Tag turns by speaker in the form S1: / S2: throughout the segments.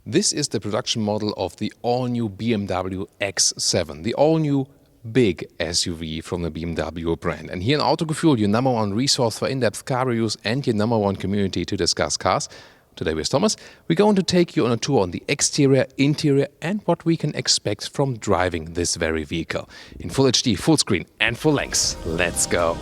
S1: This is the production model of the all-new BMW X7, the all-new big SUV from the BMW brand. And here in Autogefuehl, your number one resource for in-depth car reviews and your number one community to discuss cars. Today with Thomas, we're going to take you on a tour on the exterior, interior and what we can expect from driving this very vehicle. In Full HD, full screen and full length. Let's go!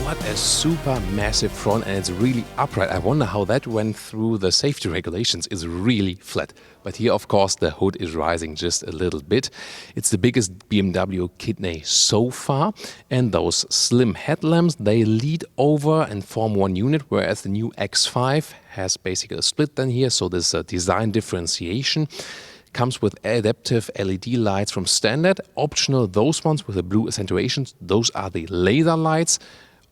S1: What a super massive front, and it's really upright. I wonder how that went through the safety regulations. It's really flat. But here, of course, the hood is rising just a little bit. It's the biggest BMW kidney so far. And those slim headlamps, they lead over and form one unit, whereas the new X5 has basically a split then here. So there's a design differentiation. Comes with adaptive LED lights from standard. Optional, those ones with the blue accentuations. Those are the laser lights,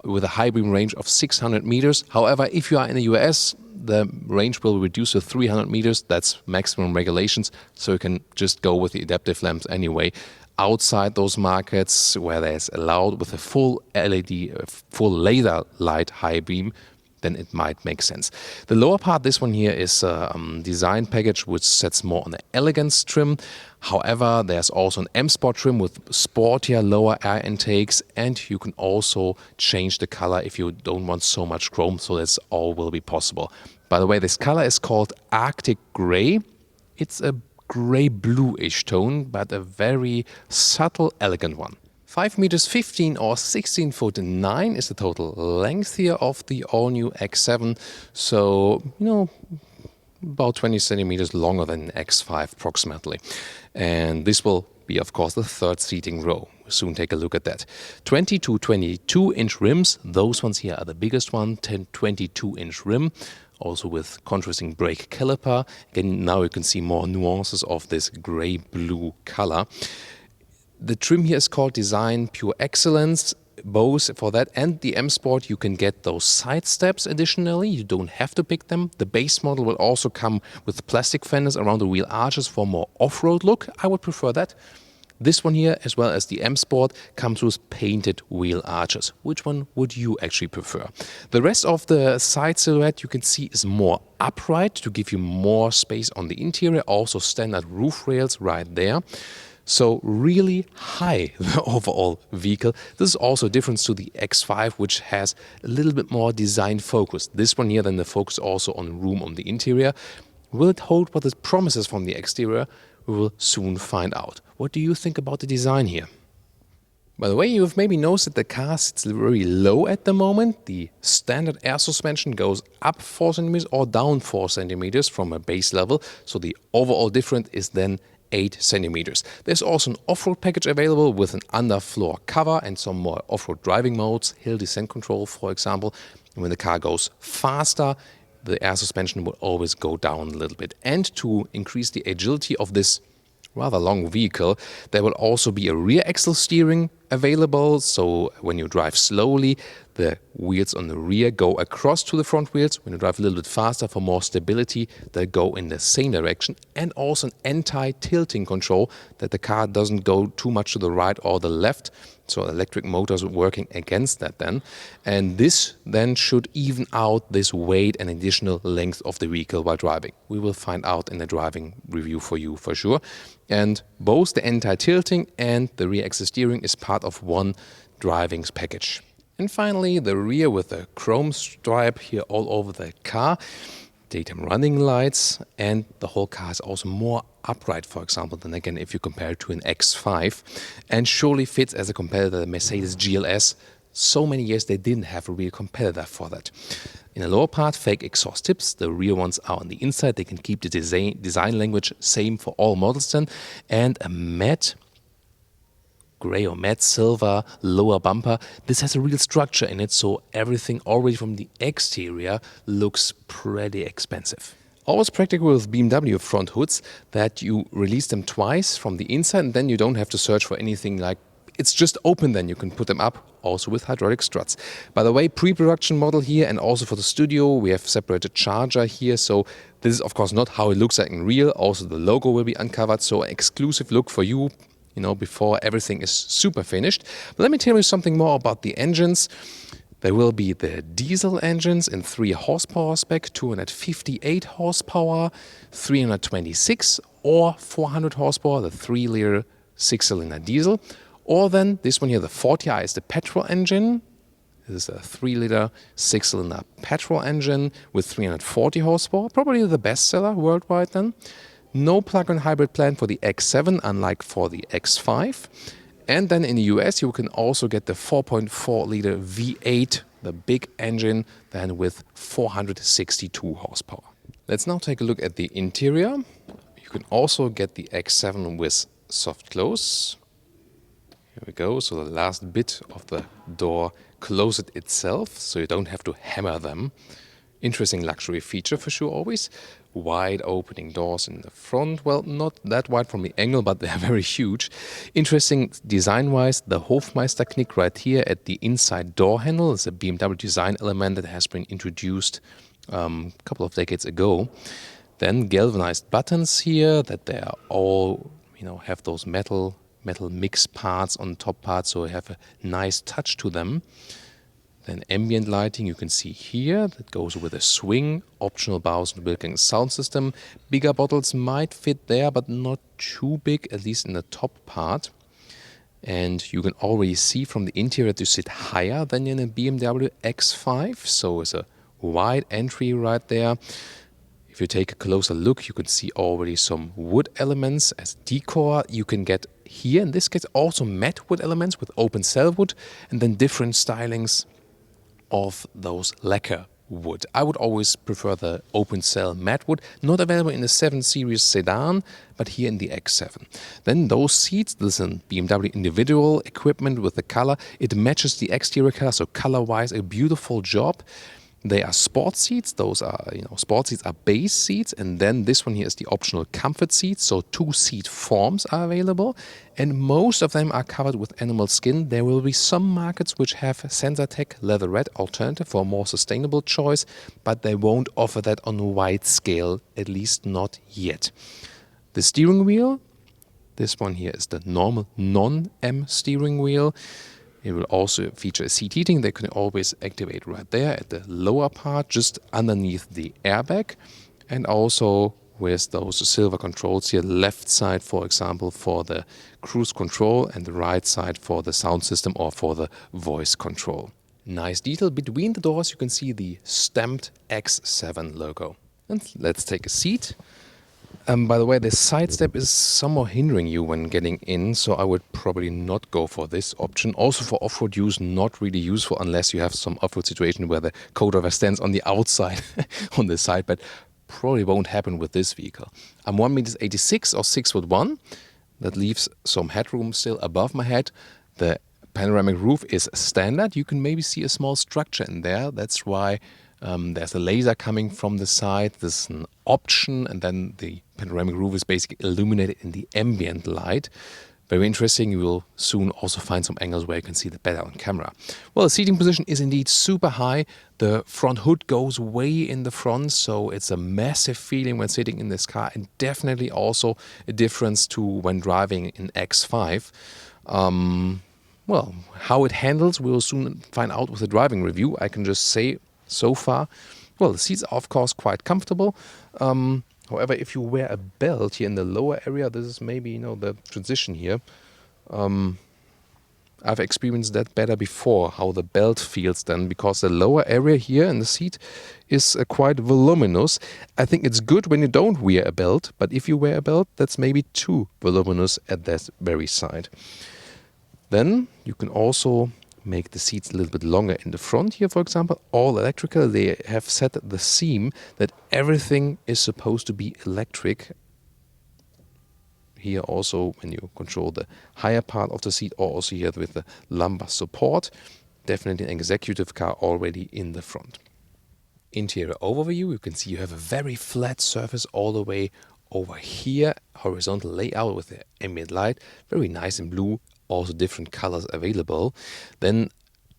S1: with a high beam range of 600 meters. However, if you are in the US, the range will reduce to 300 meters. That's maximum regulations, so you can just go with the adaptive lamps anyway. Outside those markets where there's allowed with a full LED, full laser light high beam, then it might make sense. The lower part, this one here, is a design package which sets more on the elegance trim. However, there's also an M Sport trim with sportier lower air intakes, and you can also change the color if you don't want so much chrome, so that's all will be possible. By the way, this color is called Arctic Grey. It's a grey bluish tone, but a very subtle, elegant one. 5 meters 15 or 16 foot 9 is the total length here of the all-new X7. So, about 20 centimeters longer than X5 approximately. And this will be, of course, the third seating row. We'll soon take a look at that. 20 to 22-inch rims. Those ones here are the biggest one, 22-inch rim. Also with contrasting brake caliper. Again, now you can see more nuances of this gray-blue color. The trim here is called Design Pure Excellence. Both for that and the M Sport, you can get those side steps additionally. You don't have to pick them. The base model will also come with plastic fenders around the wheel arches for more off-road look. I would prefer that. This one here, as well as the M Sport, comes with painted wheel arches. Which one would you actually prefer? The rest of the side silhouette you can see is more upright to give you more space on the interior. Also standard roof rails right there. So really high, the overall vehicle. This is also a difference to the X5, which has a little bit more design focus. This one here, then the focus also on room on the interior. Will it hold what it promises from the exterior? We will soon find out. What do you think about the design here? By the way, you've maybe noticed that the car sits very low at the moment. The standard air suspension goes up 4 centimeters or down 4 centimeters from a base level. So the overall difference is then 8 centimeters. There's also an off-road package available with an underfloor cover and some more off-road driving modes, hill descent control, for example. And when the car goes faster, the air suspension will always go down a little bit. And to increase the agility of this rather long vehicle, there will also be a rear axle steering available. So when you drive slowly, the wheels on the rear go across to the front wheels. When you drive a little bit faster for more stability, they go in the same direction. And also an anti-tilting control, that the car doesn't go too much to the right or the left. So electric motors working against that then. And this then should even out this weight and additional length of the vehicle while driving. We will find out in the driving review for you for sure. And both the anti-tilting and the rear axle steering is part of one driving package. And finally, the rear with the chrome stripe here all over the car. Daytime running lights, and the whole car is also more upright, for example, than again if you compare it to an X5, and surely fits as a competitor the Mercedes GLS. so many years they didn't have a real competitor for that. In the lower part, fake exhaust tips. The rear ones are on the inside. They can keep the design language same for all models then. And a matte gray or matte silver lower bumper. This has a real structure in it, so everything already from the exterior looks pretty expensive. Always practical with BMW front hoods that you release them twice from the inside, and then you don't have to search for anything, like it's just open, then you can put them up, also with hydraulic struts. By the way, pre-production model here, and also for the studio we have separated charger here, so this is of course not how it looks like in real. Also the logo will be uncovered, so an exclusive look for you, before everything is super finished. But let me tell you something more about the engines. There will be the diesel engines in 3 horsepower spec, 258 horsepower, 326 or 400 horsepower, the 3-liter 6-cylinder diesel. Or then this one here, the 40i, is the petrol engine. This is a 3-liter 6-cylinder petrol engine with 340 horsepower, probably the best seller worldwide then. No plug-in hybrid plan for the X7, unlike for the X5. And then in the US, you can also get the 4.4-liter V8, the big engine, then with 462 horsepower. Let's now take a look at the interior. You can also get the X7 with soft close. Here we go. So the last bit of the door closes itself, so you don't have to hammer them. Interesting luxury feature for sure always. Wide opening doors in the front. Well, not that wide from the angle, but they are very huge. Interesting design-wise, the Hofmeister knick right here at the inside door handle is a BMW design element that has been introduced a couple of decades ago. Then galvanized buttons here, that they are all, have those metal mix parts on the top part, so you have a nice touch to them. Then ambient lighting you can see here, that goes with a swing, optional Bowers & Wilkins sound system. Bigger bottles might fit there, but not too big, at least in the top part. And you can already see from the interior that you sit higher than in a BMW X5, so it's a wide entry right there. If you take a closer look, you can see already some wood elements as decor. You can get here, in this case, also matte wood elements with open cell wood, and then different stylings of those lacquer wood. I would always prefer the open cell matte wood, not available in the 7 Series sedan, but here in the X7. Then those seats, this is a BMW individual equipment with the color. It matches the exterior color, so color-wise a beautiful job. They are sport seats. Those are, sport seats are base seats. And then this one here is the optional comfort seats. So 2 seat forms are available. And most of them are covered with animal skin. There will be some markets which have Sensatec leatherette alternative for a more sustainable choice, but they won't offer that on a wide scale, at least not yet. The steering wheel, this one here is the normal non-M steering wheel. It will also feature seat heating. They can always activate right there at the lower part, just underneath the airbag. And also with those silver controls here, left side, for example, for the cruise control, and the right side for the sound system or for the voice control. Nice detail. Between the doors, you can see the stamped X7 logo. And let's take a seat. By the way, the side step is somewhat hindering you when getting in, so I would probably not go for this option. Also for off-road use, not really useful unless you have some off-road situation where the co-driver stands on the outside on the side, but probably won't happen with this vehicle. I'm 1.86 m or 6'1". That leaves some headroom still above my head. The panoramic roof is standard. You can maybe see a small structure in there. That's why there's a laser coming from the side. This is an option, and then the panoramic roof is basically illuminated in the ambient light. Very interesting. You will soon also find some angles where you can see that better on camera. Well, the seating position is indeed super high. The front hood goes way in the front, so it's a massive feeling when sitting in this car, and definitely also a difference to when driving in X5. Well, how it handles, we'll soon find out with the driving review. I can just say so far, well, the seats are of course quite comfortable. However, if you wear a belt here in the lower area, this is maybe, the transition here. I've experienced that better before, how the belt feels then, because the lower area here in the seat is quite voluminous. I think it's good when you don't wear a belt, but if you wear a belt, that's maybe too voluminous at that very side. Then you can also make the seats a little bit longer in the front here, for example, all electrical. They have set the theme that everything is supposed to be electric. Here also, when you control the higher part of the seat, or also here with the lumbar support, definitely an executive car already in the front. Interior overview, you can see you have a very flat surface all the way over here, horizontal layout with the ambient light, very nice in blue, also different colors available. Then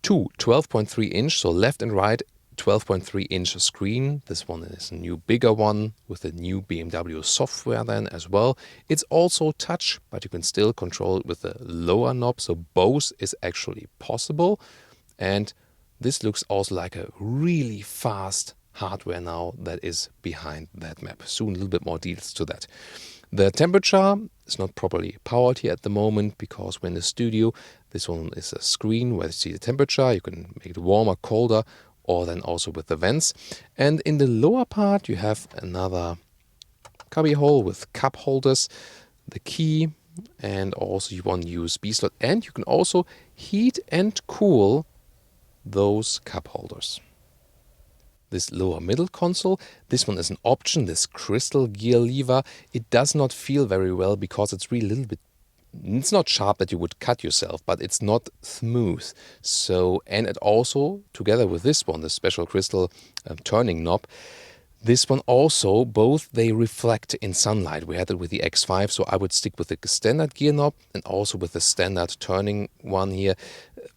S1: two 12.3 inch, so left and right 12.3 inch screen. This one is a new bigger one with the new BMW software then as well. It's also touch, but you can still control it with the lower knob, so both is actually possible. And this looks also like a really fast hardware now that is behind that map. Soon a little bit more details to that. The temperature is not properly powered here at the moment because we're in the studio. This one is a screen where you see the temperature. You can make it warmer, colder, or then also with the vents. And in the lower part you have another cubby hole with cup holders, the key, and also one USB slot. And you can also heat and cool those cup holders. This lower middle console, this one is an option, this crystal gear lever. It does not feel very well because it's really a little bit, it's not sharp that you would cut yourself, but it's not smooth. So, and it also, together with this one, the special crystal turning knob, this one also, both they reflect in sunlight. We had it with the X5, so I would stick with the standard gear knob and also with the standard turning one here.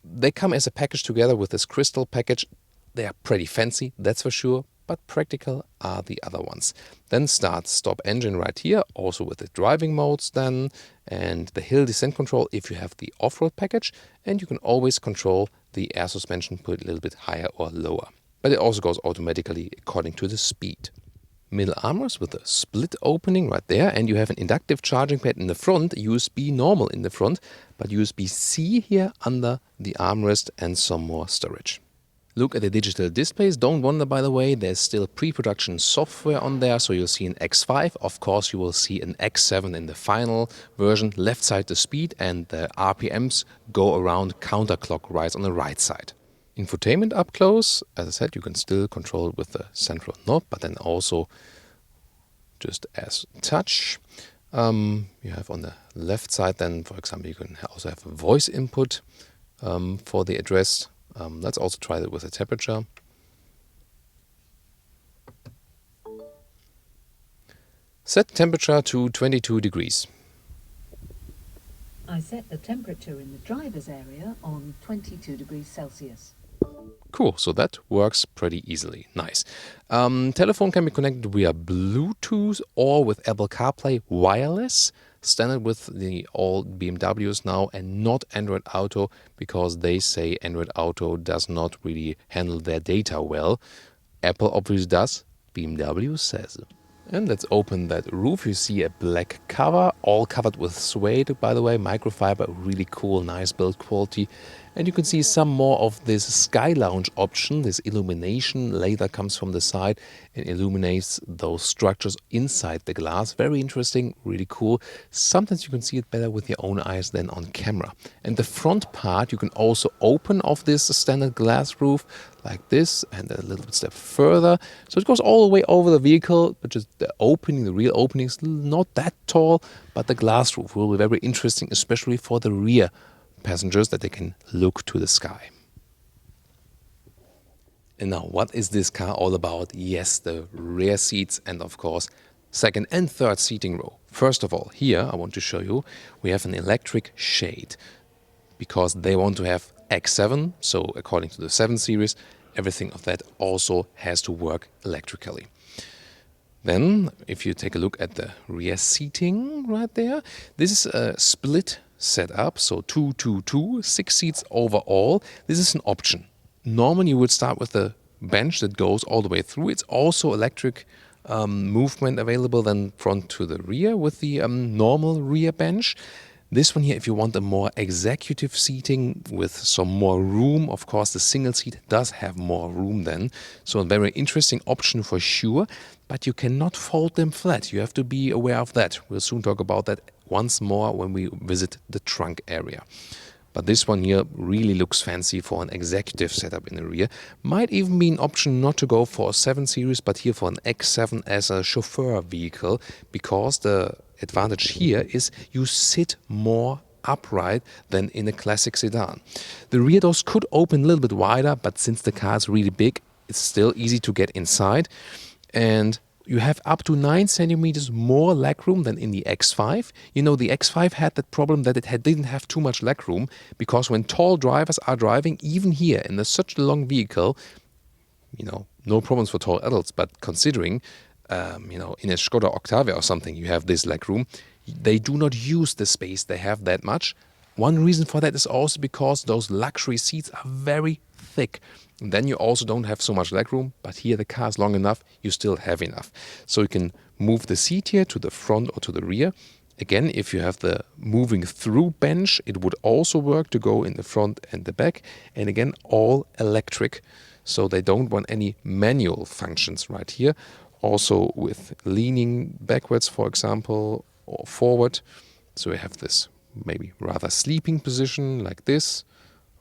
S1: They come as a package together with this crystal package. They are pretty fancy, that's for sure, but practical are the other ones. Then start, stop engine right here, also with the driving modes then, and the hill descent control if you have the off-road package, and you can always control the air suspension, put it a little bit higher or lower. But it also goes automatically according to the speed. Middle armrest with a split opening right there, and you have an inductive charging pad in the front, USB normal in the front, but USB-C here under the armrest and some more storage. Look at the digital displays. Don't wonder, by the way, there's still pre-production software on there, so you'll see an X5. Of course, you will see an X7 in the final version. Left side the speed, and the RPMs go around counterclockwise on the right side. Infotainment up close, as I said, you can still control it with the central knob, but then also just as touch. You have on the left side then, for example, you can also have a voice input for the address. Let's also try that with the temperature. Set temperature to 22 degrees.
S2: I set the temperature in the driver's area on 22 degrees Celsius.
S1: Cool, so that works pretty easily. Nice. Telephone can be connected via Bluetooth or with Apple CarPlay wireless. Standard with the old BMWs now, and not Android Auto, because they say Android Auto does not really handle their data well. Apple obviously does, BMW says. And let's open that roof. You see a black cover, all covered with suede, by the way, microfiber, really cool, nice build quality. And you can see some more of this Sky Lounge option. This illumination laser comes from the side and illuminates those structures inside the glass. Very interesting, really cool. Sometimes you can see it better with your own eyes than on camera. And the front part you can also open off this standard glass roof like this, and then a little bit step further. So it goes all the way over the vehicle, but just the opening, the real opening is not that tall, but the glass roof will be very interesting, especially for the rear passengers, that they can look to the sky. And now, what is this car all about? Yes, the rear seats and of course second and third seating row. First of all, here I want to show you we have an electric shade because they want to have X7, so according to the 7 Series, everything of that also has to work electrically. Then, if you take a look at the rear seating right there, this is a split setup, so 2, 2, 2, 6 seats overall. This is an option. Normally you would start with the bench that goes all the way through. It's also electric movement available then front to the rear with the normal rear bench. This one here, if you want a more executive seating with some more room, of course the single seat does have more room then. So a very interesting option for sure, but you cannot fold them flat. You have to be aware of that. We'll soon talk about that once more when we visit the trunk area. But this one here really looks fancy for an executive setup in the rear. Might even be an option not to go for a 7 Series, but here for an X7 as a chauffeur vehicle, because the advantage here is you sit more upright than in a classic sedan. The rear doors could open a little bit wider, but since the car is really big, it's still easy to get inside. And you have up to 9 centimeters more legroom than in the X5. You know, the X5 had that problem that it didn't have too much legroom, because when tall drivers are driving, even here in such a long vehicle, you know, no problems for tall adults, but considering, you know, in a Skoda Octavia or something, you have this legroom, they do not use the space they have that much. One reason for that is also because those luxury seats are very thick. And then you also don't have so much legroom, but here the car is long enough, you still have enough. So you can move the seat here to the front or to the rear. Again, if you have the moving through bench, it would also work to go in the front and the back. And again, all electric, so they don't want any manual functions right here. Also with leaning backwards, for example, or forward. So we have this maybe rather sleeping position like this.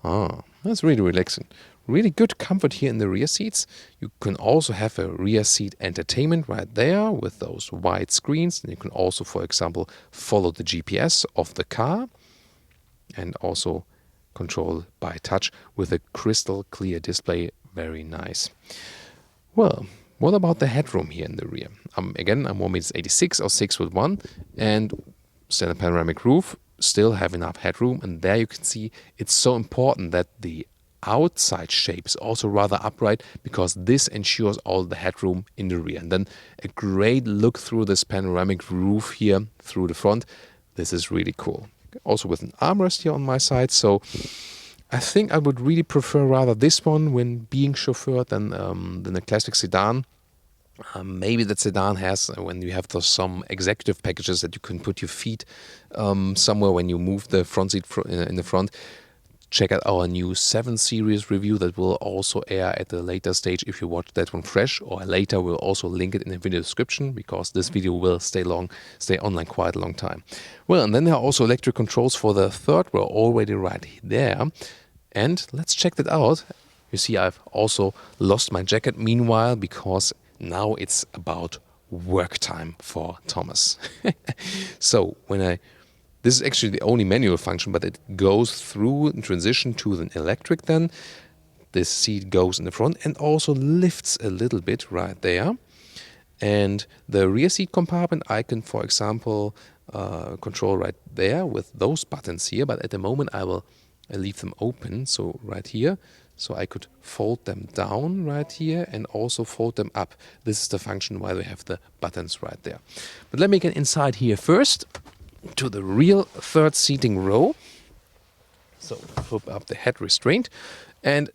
S1: That's really relaxing. Really good comfort here in the rear seats. You can also have a rear seat entertainment right there with those wide screens. And you can also, for example, follow the GPS of the car and also control by touch with a crystal clear display. Very nice. Well, what about the headroom here in the rear? Again, I'm 1.86 m or 6'1", and standard panoramic roof, still have enough headroom. And there you can see it's so important that the outside shape is also rather upright, because this ensures all the headroom in the rear. And then a great look through this panoramic roof here through the front. This is really cool. Also with an armrest here on my side. So I think I would really prefer rather this one when being chauffeured than a classic sedan. Maybe that sedan has, when you have some executive packages that you can put your feet somewhere when you move the front seat in the front. Check out our new 7 Series review that will also air at a later stage if you watch that one fresh, or later we'll also link it in the video description, because this video will stay online quite a long time. Well, and then there are also electric controls for the third row already right there. And let's check that out. You see, I've also lost my jacket meanwhile, because now it's about work time for Thomas. So this is actually the only manual function, but it goes through and transition to an electric then. This seat goes in the front and also lifts a little bit right there. And the rear seat compartment I can, for example, control right there with those buttons here. But at the moment I leave them open, so right here. So I could fold them down right here and also fold them up. This is the function why we have the buttons right there. But let me get inside here first to the real third seating row. So flip up the head restraint, and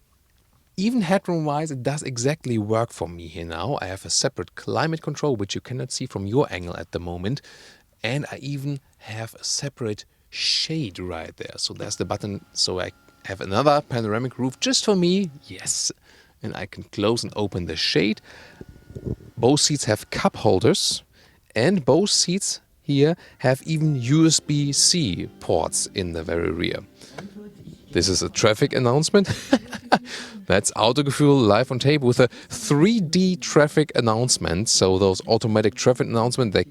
S1: even headroom wise it does exactly work for me here now. I have a separate climate control, which you cannot see from your angle at the moment, and I even have a separate shade right there. So there's the button, so I have another panoramic roof just for me. Yes, and I can close and open the shade. Both seats have cup holders, and both seats here have even USB-C ports in the very rear. This is a traffic announcement. That's Autogefuehl live on tape with a 3D traffic announcement. So those automatic traffic announcements, they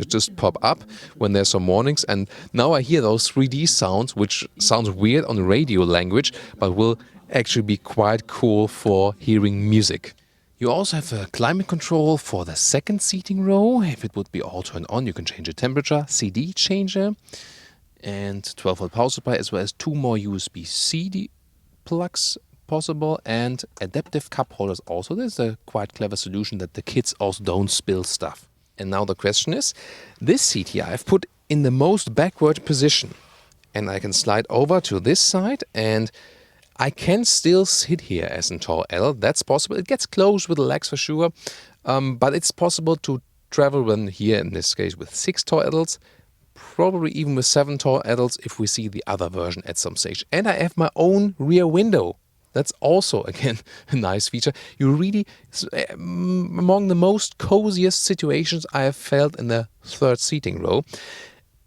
S1: just pop up when there's some warnings. And now I hear those 3D sounds, which sounds weird on radio language, but will actually be quite cool for hearing music. You also have a climate control for the second seating row. If it would be all turned on, you can change the temperature, CD changer, and 12-volt power supply, as well as 2 more USB-C plugs possible, and adaptive cup holders also. This is a quite clever solution that the kids also don't spill stuff. And now the question is, this seat here I've put in the most backward position, and I can slide over to this side, and I can still sit here as a tall adult. That's possible. It gets close with the legs for sure, but it's possible to travel when here in this case with 6 tall adults, probably even with 7 tall adults if we see the other version at some stage. And I have my own rear window. That's also, again, a nice feature. You really, among the most coziest situations I have felt in the third seating row.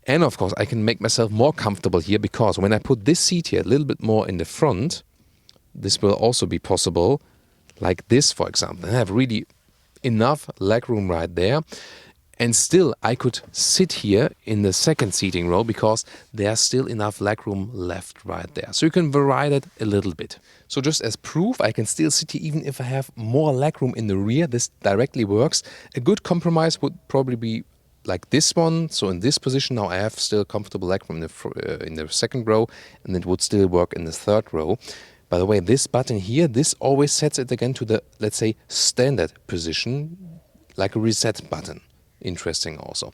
S1: And of course, I can make myself more comfortable here, because when I put this seat here a little bit more in the front, this will also be possible, like this, for example. I have really enough leg room right there. And still, I could sit here in the second seating row, because there's still enough leg room left right there. So you can vary that a little bit. So just as proof, I can still sit here even if I have more leg room in the rear. This directly works. A good compromise would probably be like this one. So in this position now I have still comfortable leg room in the second row, and it would still work in the third row. By the way, this button here, this always sets it again to the, let's say, standard position, like a reset button. Interesting also.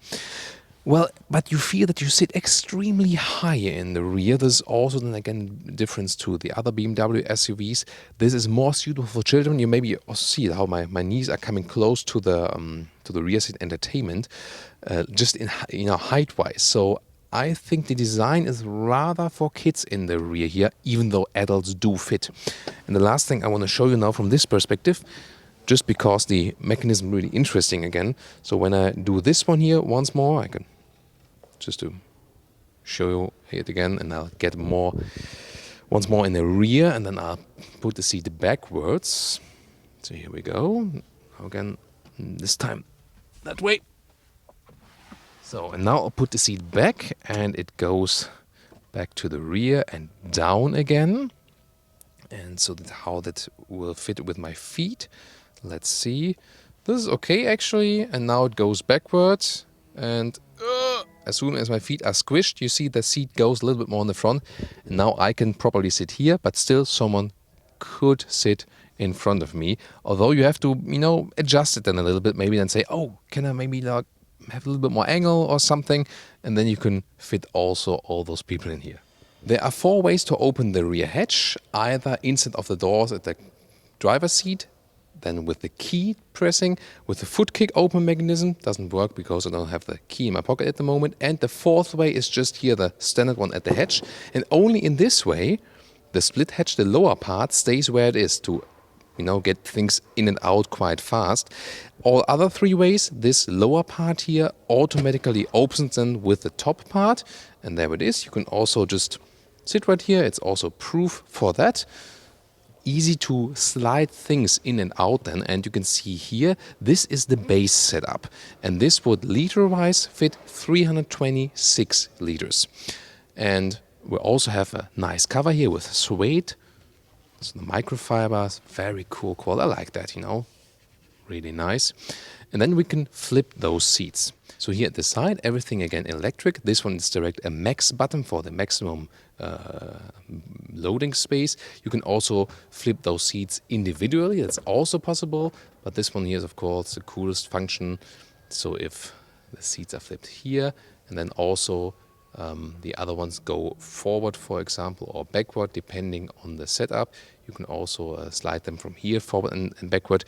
S1: Well, but you feel that you sit extremely high in the rear. There's also then again difference to the other BMW SUVs. This is more suitable for children. You maybe also see how my knees are coming close to the rear seat entertainment, just in height-wise. So I think the design is rather for kids in the rear here, even though adults do fit. And the last thing I want to show you now from this perspective, just because the mechanism is really interesting again. So when I do this one here once more, I can just to show you it again, and I'll get once more in the rear, and then I'll put the seat backwards. So here we go. Again, this time that way. So, and now I'll put the seat back, and it goes back to the rear and down again. And so how that will fit with my feet. Let's see. This is okay actually, and now it goes backwards, and as soon as my feet are squished, you see the seat goes a little bit more in the front, and now I can properly sit here, but still someone could sit in front of me, although you have to, adjust it then a little bit, maybe then say, oh, can I maybe like have a little bit more angle or something, and then you can fit also all those people in here. There are 4 ways to open the rear hatch, either inside of the doors at the driver's seat, then with the key pressing, with the foot kick open mechanism. Doesn't work because I don't have the key in my pocket at the moment. And the 4th way is just here, the standard one at the hatch. And only in this way, the split hatch, the lower part, stays where it is to, get things in and out quite fast. All other 3 ways, this lower part here automatically opens then with the top part. And there it is. You can also just sit right here. It's also proof for that. Easy to slide things in and out then, and you can see here, this is the base setup, and this would liter-wise fit 326 liters. And we also have a nice cover here with suede, so the microfibers, very cool quality. I like that, really nice. And then we can flip those seats. So here at the side, everything again electric. This one is direct a max button for the maximum loading space. You can also flip those seats individually. That's also possible. But this one here is, of course, the coolest function. So if the seats are flipped here, and then also the other ones go forward, for example, or backward, depending on the setup. You can also slide them from here forward and backward.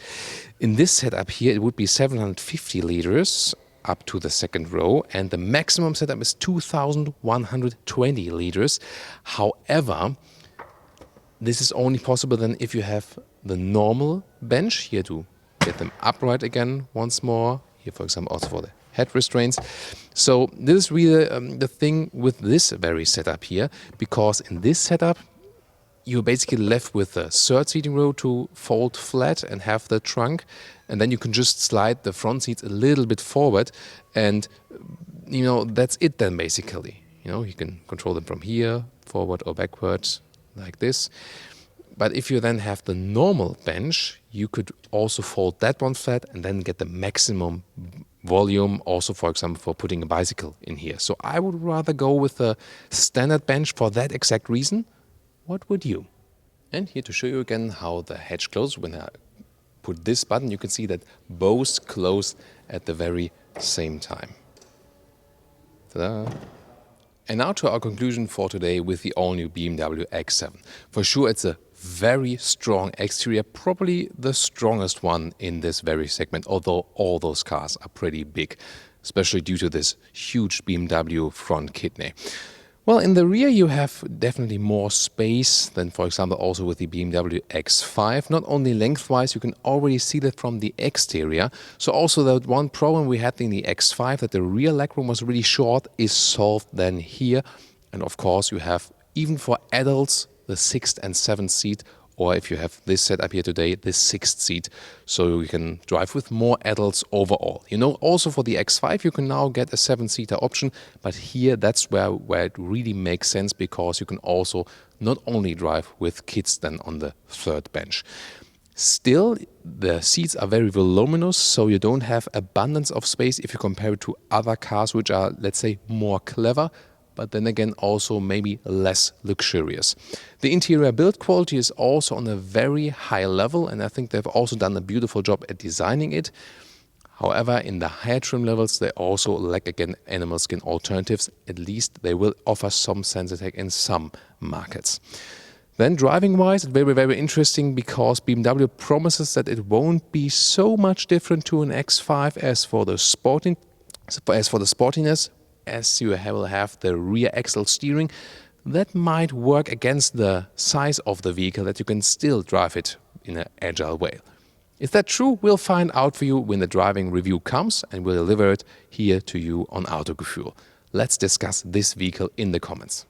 S1: In this setup here, it would be 750 liters up to the second row, and the maximum setup is 2,120 liters. However, this is only possible then if you have the normal bench here to get them upright again once more. Here, for example, also for the head restraints. So this is really the thing with this very setup here, because in this setup, you're basically left with the third seating row to fold flat and have the trunk, and then you can just slide the front seats a little bit forward, and that's it then basically. You can control them from here, forward or backwards, like this. But if you then have the normal bench, you could also fold that one flat and then get the maximum volume, also, for example, for putting a bicycle in here. So I would rather go with a standard bench for that exact reason. What would you? And here to show you again how the hatch closes. When I put this button, you can see that both close at the very same time. Ta-da! And now to our conclusion for today with the all-new BMW X7. For sure, it's a very strong exterior, probably the strongest one in this very segment, although all those cars are pretty big, especially due to this huge BMW front kidney. Well, in the rear you have definitely more space than, for example, also with the BMW X5. Not only lengthwise, you can already see that from the exterior. So also that one problem we had in the X5, that the rear legroom was really short, is solved then here. And of course you have, even for adults, the 6th and 7th seat, or if you have this setup here today, the 6th seat. So you can drive with more adults overall. You know, also for the X5, you can now get a 7-seater option, but here that's where it really makes sense, because you can also not only drive with kids then on the third bench. Still, the seats are very voluminous, so you don't have abundance of space if you compare it to other cars which are, let's say, more clever, but then again also maybe less luxurious. The interior build quality is also on a very high level, and I think they've also done a beautiful job at designing it. However, in the higher trim levels, they also lack again animal skin alternatives. At least they will offer some Sensatec in some markets. Then driving-wise, it's very, very interesting, because BMW promises that it won't be so much different to an X5 as for the sportiness, as you will have the rear axle steering. That might work against the size of the vehicle, that you can still drive it in an agile way. Is that true? We'll find out for you when the driving review comes, and we'll deliver it here to you on Autogefuehl. Let's discuss this vehicle in the comments.